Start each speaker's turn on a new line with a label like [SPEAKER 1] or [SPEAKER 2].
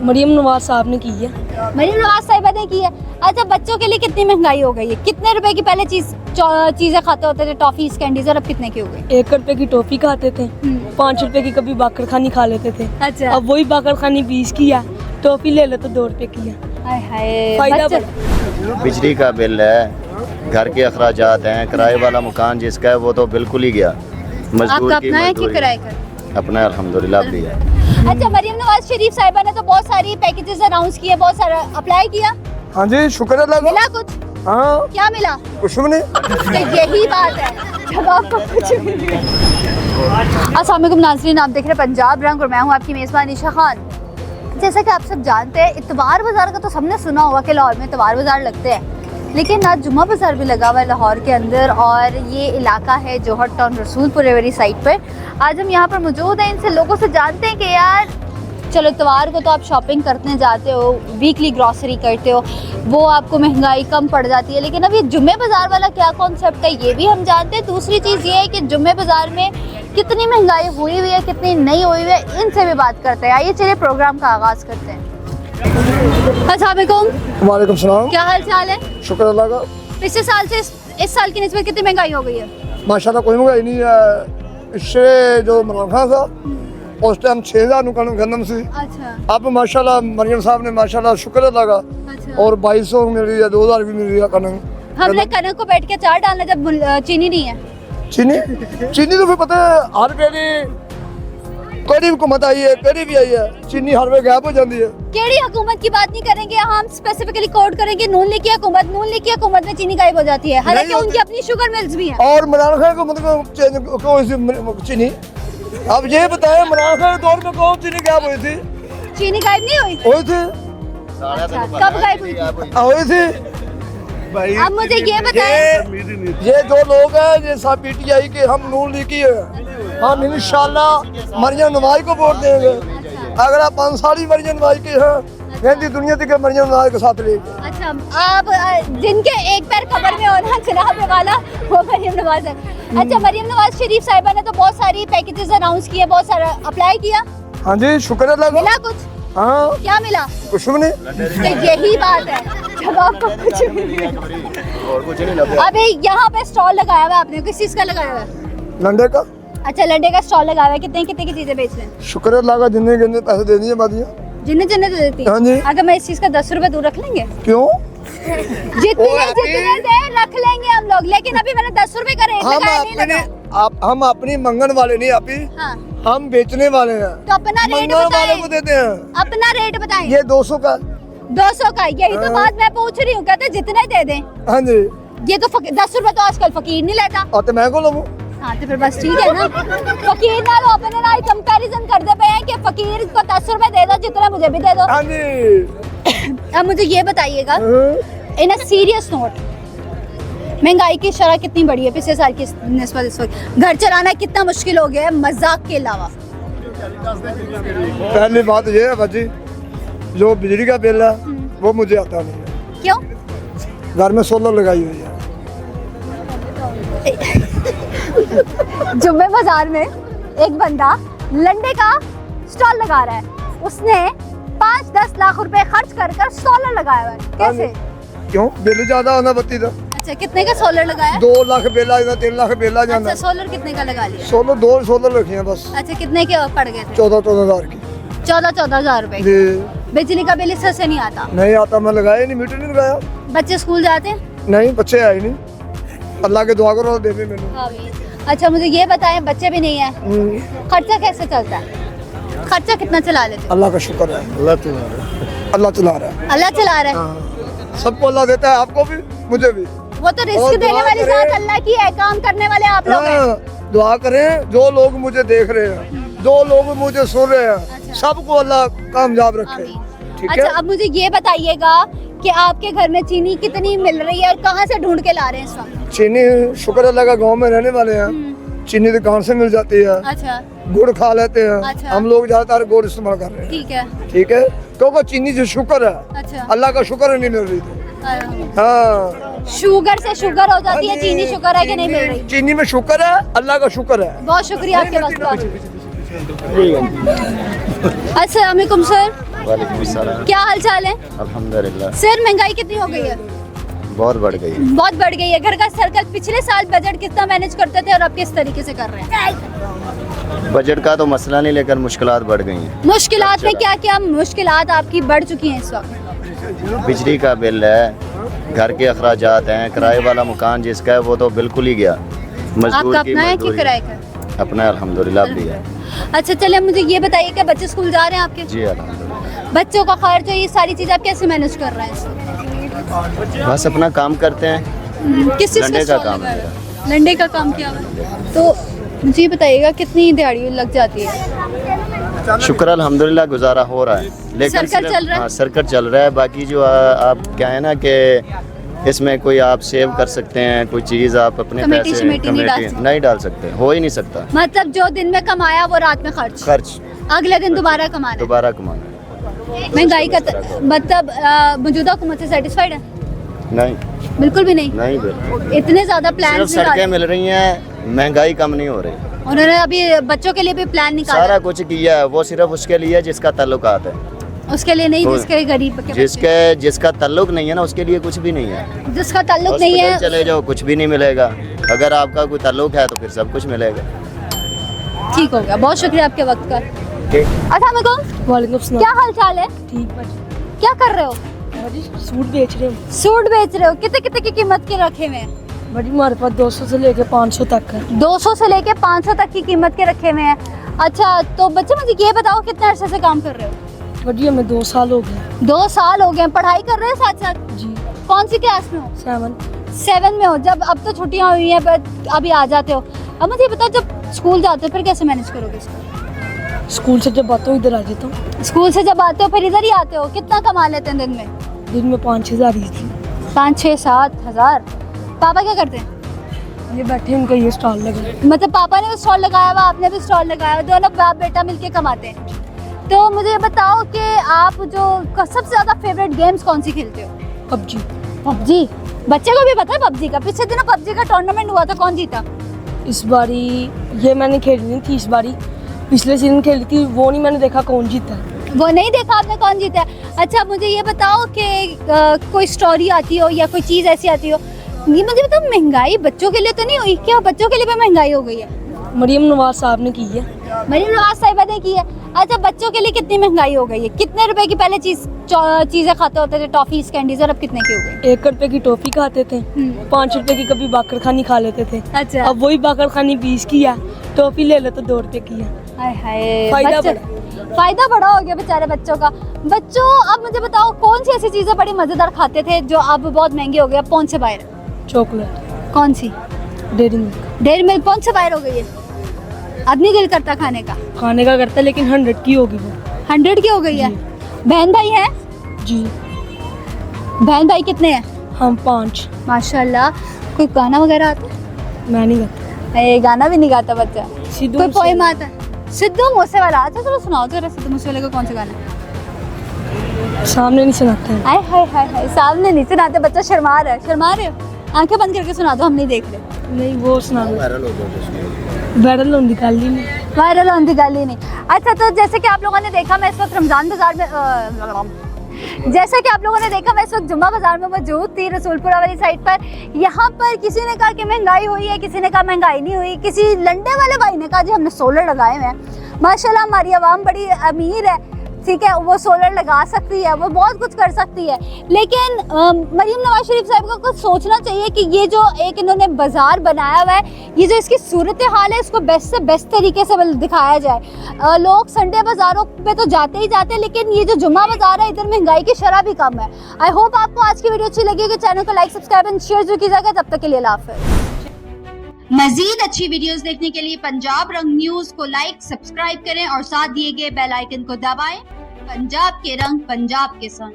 [SPEAKER 1] मरियम नवाज साहब ने की है।
[SPEAKER 2] मरियम नवाज साहिबा ने की है। अच्छा, बच्चों के लिए कितनी महंगाई हो गई है? कितने रुपए की पहले चीजें खाते होते थे, टॉफीज कैंडीज, और अब कितने की हो गई?
[SPEAKER 1] 1 रुपए की टॉफी खाते थे, 5 रुपए की कभी बाकर खानी खा लेते थे।
[SPEAKER 2] अच्छा,
[SPEAKER 1] अब वही बाकर खानी 20 की है, टॉफी ले लो तो 2 रुपए की है।
[SPEAKER 2] हाय हाय,
[SPEAKER 1] फायदा
[SPEAKER 3] बिजली का बिल है, घर के अखराजात हैं, किराए वाला मकान जिसका है वो तो बिल्कुल ही गया।
[SPEAKER 2] आपका अपना है कि किराए का?
[SPEAKER 3] अपना अल्हम्दुलिल्लाह भी है।
[SPEAKER 2] अच्छा, मरियम नवाज शरीफ साहिबा ने तो बहुत सारी पैकेजेस अनाउंस किए, बहुत सारा अप्लाई किया।
[SPEAKER 4] हाँ जी, शुक्र अल्लाह का।
[SPEAKER 2] मिला कुछ?
[SPEAKER 4] हाँ,
[SPEAKER 2] क्या मिला?
[SPEAKER 4] कुछ भी नहीं।
[SPEAKER 2] तो यही बात है जब आपको कुछ भी नहीं। अस्सलाम वालेकुम नाज़रीन, आप देख रहे हैं पंजाब रंग और मैं हूँ आपकी मेज़बान निशा खान। जैसा कि आप सब जानते हैं, इतवार बाज़ार का तो सबने सुना होगा कि लाहौर में इतवार बाज़ार लगते हैं, लेकिन आज जुम्मा बाज़ार भी लगा हुआ है लाहौर के अंदर, और ये इलाका है जौहर टाउन रसूलपुर रेवरी साइड पर। आज हम यहाँ पर मौजूद हैं, इनसे लोगों से जानते हैं कि यार चलो इतवार को तो आप शॉपिंग करने जाते हो, वीकली ग्रॉसरी करते हो, वो आपको महंगाई कम पड़ जाती है, लेकिन अब ये जुम्मे बाज़ार वाला क्या कॉन्सेप्ट है ये भी हम जानते हैं। दूसरी चीज़ ये है कि जुम्मे बाज़ार में कितनी महंगाई हुई हुई है, कितनी नहीं हुई हुई है, इनसे भी बात करते हैं। आइए चलिए प्रोग्राम का आगाज़ करते हैं। अस्सलाम वालेकुम।
[SPEAKER 4] वालेकुम सलाम।
[SPEAKER 2] क्या हाल चाल है?
[SPEAKER 4] शुक्र अल्लाह का।
[SPEAKER 2] पिछले साल से इस साल की निस्बत कितनी महंगाई हो गई है?
[SPEAKER 4] माशाल्लाह कोई महंगाई नहीं है। इससे जो इमरान खान था उस टाइम 6000 गंदम सी,
[SPEAKER 2] अच्छा
[SPEAKER 4] अब माशाल्लाह मरियम साहब ने माशाल्लाह शुक्र अल्लाह का,
[SPEAKER 2] अच्छा।
[SPEAKER 4] और 2200 मिल रही है, 2000 भी मिल रही है कनक।
[SPEAKER 2] हमने कनक को बैठ के अचार डालना जब चीनी नहीं है।
[SPEAKER 4] चीनी चीनी तो फिर पता है हर वेले कड़ी हुकूमत आई है, कड़ी भी आई है, चीनी हर वे गायब हो जाती है।
[SPEAKER 2] केड़ी हुकूमत की बात नहीं करेंगे, हम स्पेसिफिकली कोड करेंगे नून लीग की हुकूमत। नून लीग की हुकूमत में चीनी गायब हो जाती है, हालांकि
[SPEAKER 4] नहीं होती।
[SPEAKER 2] उनकी अपनी शुगर मिल्स भी हैं।
[SPEAKER 4] और इमरान खान को मतलब कौन सी चीनी, अब ये बताए इमरान खान के दौर में कौन चीनी गायब हुई थी?
[SPEAKER 2] चीनी गायब नहीं हुई।
[SPEAKER 4] हुई थी,
[SPEAKER 2] अच्छा, कब गायब हुई थी?
[SPEAKER 4] हुई थी।
[SPEAKER 2] अब मुझे ये बताएं,
[SPEAKER 4] ये जो लोग हैं ये सब पीटीआई के, हम नून लीग की है, हम इंशाल्लाह मरियम नवाज को वोट देंगे। अगर आप 5 साल मरियम नवाज के हैं, हिंदी दुनिया तक मरियम नवाज के साथ लेंगे।
[SPEAKER 2] अच्छा, आप जिनके एक पैर खबर में होना जनाब वाला वो मरियम नवाज है। अच्छा, मरियम नवाज शरीफ साहिबा ने तो बहुत सारी पैकेजेस अनाउंस किए, बहुत सारा अप्लाई किया।
[SPEAKER 4] हाँ जी, शुक्र अल्लाह का।
[SPEAKER 2] मिला कुछ?
[SPEAKER 4] हाँ,
[SPEAKER 2] क्या मिला?
[SPEAKER 4] कुछ भी नहीं।
[SPEAKER 2] तो यही बात है जब आपको कुछ भी नहीं। अभी यहाँ पे स्टॉल लगाया हुआ है आपने, किस चीज का लगाया हुआ है?
[SPEAKER 4] लंडे का।
[SPEAKER 2] अच्छा, लंडे का स्टॉल लगाया हुआ है। कितने कितने की चीजें बेच रहे हैं?
[SPEAKER 4] शुक्र अल्लाह का, जिन्ने जिन्ने पैसे दे दिए बादियाँ।
[SPEAKER 2] जिन्ने जिन्ने तो देती है।
[SPEAKER 4] हाँ जी।
[SPEAKER 2] अगर मैं इस चीज का 10 रुपए दूर रख लेंगे?
[SPEAKER 4] क्यों?
[SPEAKER 2] जितने जितने दे रख लेंगे हम लोग, लेकिन अभी मैंने 10 रुपए का रेट लगाया नहीं लगा।
[SPEAKER 4] हम अपनी मंगन वाले नहीं, आपी
[SPEAKER 2] हाँ,
[SPEAKER 4] हम बेचने वाले हैं,
[SPEAKER 2] तो अपना रेट
[SPEAKER 4] मंगन वाले को
[SPEAKER 2] बताएं,
[SPEAKER 4] देते हैं।
[SPEAKER 2] अपना रेट बताएं।
[SPEAKER 4] ये 200 का।
[SPEAKER 2] 200 का, यही तो
[SPEAKER 4] हाँ।
[SPEAKER 2] बात मैं पूछ रही हूँ। कहते जितने दे दें।
[SPEAKER 4] हाँ जी।
[SPEAKER 2] ये तो 10 रुपए तो आजकल फकीर नहीं लेता।
[SPEAKER 4] और तो मैं को लूँ।
[SPEAKER 2] हाँ, तो फिर बस ठीक है ना। फकीर ना लो, अपने ना कंपैरिजन करते पे हैं कि फकीर को 10 रुपए दे दो, जितना मुझे भी दे दो।
[SPEAKER 4] हाँ जी।
[SPEAKER 2] अब मुझे ये बताइएगा, इन अ सीरियस नोट, महंगाई की शरह कितनी बढ़ी है पिछले साल की निस्बत इस वक्त? घर चलाना कितना मुश्किल हो गया है मजाक के अलावा?
[SPEAKER 4] पहली बात ये है बाजी, जो बिजली का बिल है वो मुझे आता नहीं है।
[SPEAKER 2] क्यों?
[SPEAKER 4] घर में सोलर लगाई हुई है।
[SPEAKER 2] जुम्मे बाजार में एक बंदा लंडे का स्टॉल लगा रहा है, उसने 5-10 लाख रुपए खर्च कर सोलर लगाया हुआ है। कैसे?
[SPEAKER 4] क्यों? बिल ज्यादा आना बत्ती था।
[SPEAKER 2] अच्छा, कितने का सोलर लगाया?
[SPEAKER 4] 2 लाख बिल आ जाता, 3 लाख बिल आ जाता।
[SPEAKER 2] अच्छा, सोलर कितने का लगा लिया?
[SPEAKER 4] सोलर 2 सोलर रखे हैं बस।
[SPEAKER 2] अच्छा, कितने के पड़ गए थे?
[SPEAKER 4] 14 हजार की।
[SPEAKER 2] 14 हजार रुपए।
[SPEAKER 4] जी
[SPEAKER 2] बिजली का बिल इससे से नहीं आता?
[SPEAKER 4] नहीं आता, मैं लगाया नहीं, मीटर नहीं लगाया।
[SPEAKER 2] बच्चे स्कूल जाते हैं?
[SPEAKER 4] नहीं, बच्चे आए नहीं, अल्लाह के दुआ करो देवे मैंने।
[SPEAKER 2] अच्छा, मुझे ये बताएं, बच्चे भी नहीं है, खर्चा कैसे चलता है? खर्चा कितना चला लेते?
[SPEAKER 4] अल्लाह का शुक्र है, अल्लाह चला रहा है।
[SPEAKER 2] अल्लाह चला रहा है।
[SPEAKER 4] हाँ। सबको अल्लाह देता है, आपको भी मुझे भी।
[SPEAKER 2] वो तो रिस्क देने वाली जात अल्लाह की है, काम करने वाले आप लोग हैं।
[SPEAKER 4] हाँ, दुआ करें, जो लोग मुझे देख रहे हैं, जो लोग मुझे सुन रहे हैं,
[SPEAKER 2] अच्छा।
[SPEAKER 4] सबको अल्लाह कामयाब रखे। ठीक है।
[SPEAKER 2] अच्छा, अब मुझे ये बताइएगा कि आपके घर में चीनी कितनी मिल रही है और कहाँ से ढूंढ के ला रहे हैं इस वक्त?
[SPEAKER 4] चीनी शुक्र अल्लाह का, गांव में रहने वाले हैं, चीनी दुकान से मिल जाती है।
[SPEAKER 2] अच्छा,
[SPEAKER 4] गुड़ खा लेते हैं।
[SPEAKER 2] अच्छा।
[SPEAKER 4] हम लोग ज्यादातर गुड़ इस्तेमाल कर रहे हैं।
[SPEAKER 2] ठीक है।
[SPEAKER 4] ठीक है, क्योंकि चीनी से शुक्र है,
[SPEAKER 2] अच्छा,
[SPEAKER 4] अल्लाह का शुक्र नहीं मिल रही थी। हाँ,
[SPEAKER 2] शुगर से शुगर हो जाती है, चीनी शुगर है कि नहीं मिल रही?
[SPEAKER 4] चीनी में शुक्र है, अल्लाह का शुक्र है।
[SPEAKER 2] बहुत शुक्रिया आपके पास। अस्सलाम वालेकुम सर।
[SPEAKER 3] वालेकुम सलाम।
[SPEAKER 2] क्या हाल चाल है?
[SPEAKER 3] अल्हम्दुलिल्लाह।
[SPEAKER 2] सर महंगाई कितनी हो गई है?
[SPEAKER 3] बहुत बढ़ गई है।
[SPEAKER 2] बहुत बढ़ गई है। घर का सर्कल पिछले साल बजट कितना मैनेज करते थे और अब किस तरीके से कर रहे हैं?
[SPEAKER 3] बजट का तो मसला नहीं, लेकिन मुश्किलात बढ़ गई हैं।
[SPEAKER 2] मुश्किलात में क्या क्या मुश्किलात आपकी बढ़ चुकी हैं इस वक्त?
[SPEAKER 3] बिजली का बिल है, घर के अखराजात हैं, किराए वाला मकान जिसका है वो तो बिल्कुल ही गया। मजदूर
[SPEAKER 2] आपका
[SPEAKER 3] की
[SPEAKER 2] अपना है कि
[SPEAKER 3] मजदूरी।
[SPEAKER 2] किराए का?
[SPEAKER 3] अपना अल्हम्दुलिल्लाह भी है।
[SPEAKER 2] अच्छा चलिए मुझे ये बताइए कि बच्चे स्कूल जा रहे हैं आपके?
[SPEAKER 3] जी अल्हम्दुलिल्लाह।
[SPEAKER 2] बच्चों का खर्च और ये सारी चीज़ आप कैसे मैनेज कर रहे हैं इस वक्त?
[SPEAKER 3] बस अपना काम करते हैं।
[SPEAKER 2] किस चीज़
[SPEAKER 3] लंडे
[SPEAKER 2] का
[SPEAKER 3] का
[SPEAKER 2] स्टॉल
[SPEAKER 3] काम
[SPEAKER 2] लगा
[SPEAKER 3] है
[SPEAKER 2] है? लंडे का काम किया हुआ है। तो मुझे ये बताइएगा कितनी दिहाड़ी लग जाती है?
[SPEAKER 3] शुक्र अल्हम्दुलिल्लाह गुजारा हो रहा है, लेकिन
[SPEAKER 2] सर्कल
[SPEAKER 3] सिर्फ-
[SPEAKER 2] चल रहा है?
[SPEAKER 3] हाँ, सर्कल चल रहा है। बाकी जो आप क्या है ना कि इसमें कोई आप सेव कर सकते हैं, कोई चीज़ आप अपने
[SPEAKER 2] कमेटी
[SPEAKER 3] पैसे
[SPEAKER 2] शमेटी नहीं डाल सकते?
[SPEAKER 3] नहीं डाल सकते, हो ही नहीं सकता।
[SPEAKER 2] मतलब जो दिन में कमाया वो रात में खर्च,
[SPEAKER 3] खर्च
[SPEAKER 2] अगले दिन दोबारा कमाना।
[SPEAKER 3] दोबारा कमाना
[SPEAKER 2] महंगाई का मतलब मौजूदा हुकूमत से सेटिस्फाइड है?
[SPEAKER 3] नहीं,
[SPEAKER 2] बिल्कुल भी नहीं।
[SPEAKER 3] नहीं बिल्कुल।
[SPEAKER 2] इतने ज्यादा प्लान
[SPEAKER 3] सिर्फ सड़कें मिल रही हैं, महंगाई कम नहीं हो रही।
[SPEAKER 2] उन्होंने अभी बच्चों के लिए भी प्लान निकाला,
[SPEAKER 3] सारा कुछ किया है, वो सिर्फ उसके लिए जिसका ताल्लुकात है।
[SPEAKER 2] उसके लिए नहीं
[SPEAKER 3] वो-
[SPEAKER 2] जिसके गरीब के
[SPEAKER 3] जिसका ताल्लुक नहीं है ना, उसके लिए कुछ भी नहीं है।
[SPEAKER 2] बच्चे। जिसका ताल्लुक नहीं है
[SPEAKER 3] हॉस्पिटल चले जाओ, कुछ भी नहीं मिलेगा। अगर आपका कोई ताल्लुक है तो फिर सब कुछ मिलेगा।
[SPEAKER 2] ठीक हो गया। बहुत शुक्रिया आपके वक्त का।
[SPEAKER 3] ठीक।
[SPEAKER 2] अस्सलाम वालेकुम।
[SPEAKER 1] वालेकुम सलाम।
[SPEAKER 2] क्या हाल चाल है?
[SPEAKER 1] ठीक भाजी।
[SPEAKER 2] क्या कर रहे हो?
[SPEAKER 1] भाजी सूट बेच रहे हैं।
[SPEAKER 2] सूट बेच रहे हो? कितने कितने की कीमत के रखे हुए हैं?
[SPEAKER 1] भाजी हमारे पास 200 से लेके 500 तक है।
[SPEAKER 2] 200 से लेके 500 तक की कीमत के रखे हुए हैं। अच्छा तो बच्चे मुझे ये बताओ कितने अरसे से काम कर रहे हो?
[SPEAKER 1] भाजी हमें 2 साल हो गए।
[SPEAKER 2] 2 साल हो गए। पढ़ाई कर रहे हो साथ साथ?
[SPEAKER 1] जी।
[SPEAKER 2] कौन सी क्लास में हो? 7 में हो। जब अब तो छुट्टियां हुई हैं but अभी आ जाते हो। अब मुझे बताओ जब स्कूल जाते हो फिर कैसे मैनेज करोगे इसको?
[SPEAKER 1] स्कूल से जब आता हूँ इधर आ जाता हूँ।
[SPEAKER 2] स्कूल से जब आते हो फिर इधर ही आते हो। कितना कमा लेते हैं दिन में?
[SPEAKER 1] दिन में 5-6 हज़ार ही थी।
[SPEAKER 2] 5-6-7 हज़ार। पापा क्या करते हैं?
[SPEAKER 1] ये बैठे उनका ये स्टॉल लगा।
[SPEAKER 2] मतलब पापा ने भी स्टॉल लगाया हुआ, आपने भी स्टॉल लगाया हुआ, दोनों बाप बेटा मिलके कमाते हैं। तो मुझे ये बताओ कि आप जो सबसे ज्यादा फेवरेट गेम्स कौन सी खेलते हो?
[SPEAKER 1] पबजी।
[SPEAKER 2] पबजी? बच्चे को भी पता है पबजी का? पिछले दिनों पबजी का टूर्नामेंट हुआ था, कौन जीता?
[SPEAKER 1] इस बारी ये मैंने खेली नहीं थी, इस बारी पिछले सीजन खेली थी, वो नहीं मैंने देखा कौन जीता।
[SPEAKER 2] वो नहीं देखा आपने कौन जीता है? अच्छा मुझे ये बताओ कि कोई स्टोरी आती हो या कोई चीज़ ऐसी आती हो, ये मुझे बताओ महंगाई बच्चों के लिए तो नहीं हुई क्या? बच्चों के लिए भी महंगाई हो गई है?
[SPEAKER 1] मरियम नवाज साहब ने की है।
[SPEAKER 2] मरीम नवाज साहिबा ने की है। अच्छा बच्चों के लिए कितनी महंगाई हो गई है? कितने रुपए की पहले चीज़ें खाते होते थे, टॉफीज कैंडीज, और अब कितने की हो गई?
[SPEAKER 1] 1 रुपए की टॉफी खाते थे, 5 रुपए की कभी बाकर खानी खा लेते थे।
[SPEAKER 2] अच्छा।
[SPEAKER 1] अब वही बाकर खानी 20 की है, टॉफी ले लो तो 2 रुपए की है।
[SPEAKER 2] हाय हाय,
[SPEAKER 1] फायदा
[SPEAKER 2] फायदा बड़ा हो गया बेचारे बच्चों का। बच्चों अब मुझे बताओ कौन सी ऐसी चीजें बड़ी मजेदार खाते थे जो अब बहुत महंगी हो गई? अब पहुंच से बाहर?
[SPEAKER 1] चॉकलेट।
[SPEAKER 2] कौन सी?
[SPEAKER 1] Dairy Milk.
[SPEAKER 2] डेयरी मिल्क पहुंच से बाहर हो गई है। अब नहीं दिल करता खाने का?
[SPEAKER 1] खाने का करता है, लेकिन 100 की होगी वो।
[SPEAKER 2] 100 की हो गई है।
[SPEAKER 1] जी।
[SPEAKER 2] बहन भाई है?
[SPEAKER 1] जी।
[SPEAKER 2] बहन भाई कितने हैं?
[SPEAKER 1] हम 5।
[SPEAKER 2] माशाल्लाह। कोई गाना वगैरह आता है?
[SPEAKER 1] मैं नहीं करता।
[SPEAKER 2] ये गाना भी नहीं गाता बच्चा।
[SPEAKER 1] सिद्धू
[SPEAKER 2] कोई
[SPEAKER 1] मूसेवाला।
[SPEAKER 2] पोएम आता है? सिद्धू मूसेवाला। अच्छा चलो सुनाओ जरा सिद्धू मूसेवाले का कौन सा गाना है?
[SPEAKER 1] सामने नहीं सुनाता है।
[SPEAKER 2] हाय हाय हाय हाय, सामने नहीं सुनाते, बच्चा शर्मा रहा है। शर्मा रहे हो? आंखें बंद करके सुना दो, हम नहीं देख रहे।
[SPEAKER 1] नहीं वो सुना दो।
[SPEAKER 3] वायरल हो गया।
[SPEAKER 1] वायरल होने निकाल ली नहीं।
[SPEAKER 2] वायरल होने की गल ही नहीं। अच्छा तो जैसे कि आप लोगों ने देखा मैं इस वक्त रमजान बाजार में जैसा कि आप लोगों ने देखा मैं इस वक्त जुम्मा बाजार में मौजूद थी, रसूलपुरा वाली साइड पर। यहाँ पर किसी ने कहा कि महंगाई हुई है, किसी ने कहा महंगाई नहीं हुई। किसी लंडे वाले भाई ने कहा जी हमने सोलर लगाए हुए हैं। माशाल्लाह हमारी आवाम बड़ी अमीर है, ठीक है, वो सोलर लगा सकती है, वो बहुत कुछ कर सकती है। लेकिन मरीम नवाज शरीफ साहब को कुछ सोचना चाहिए कि ये जो एक इन्होंने बाजार बनाया हुआ है, ये जो इसकी सूरत हाल है, इसको बेस्ट से बेस्ट तरीके से दिखाया जाए। लोग संडे बाजारों पे तो जाते ही जाते हैं, लेकिन ये जो जुम्मा बाजार है इधर महंगाई की शरह भी कम है। आई होप आपको आज की वीडियो अच्छी लगी। चैनल को लाइक सब्सक्राइब एंड शेयर जरूर कीजिएगा। तब तक के लिए अल्लाह हाफ़िज़। मजीद अच्छी वीडियोस देखने के लिए पंजाब रंग न्यूज को लाइक सब्सक्राइब करें और साथ दिए गए बेल आइकन को दबाएं। पंजाब के रंग, पंजाब के संग।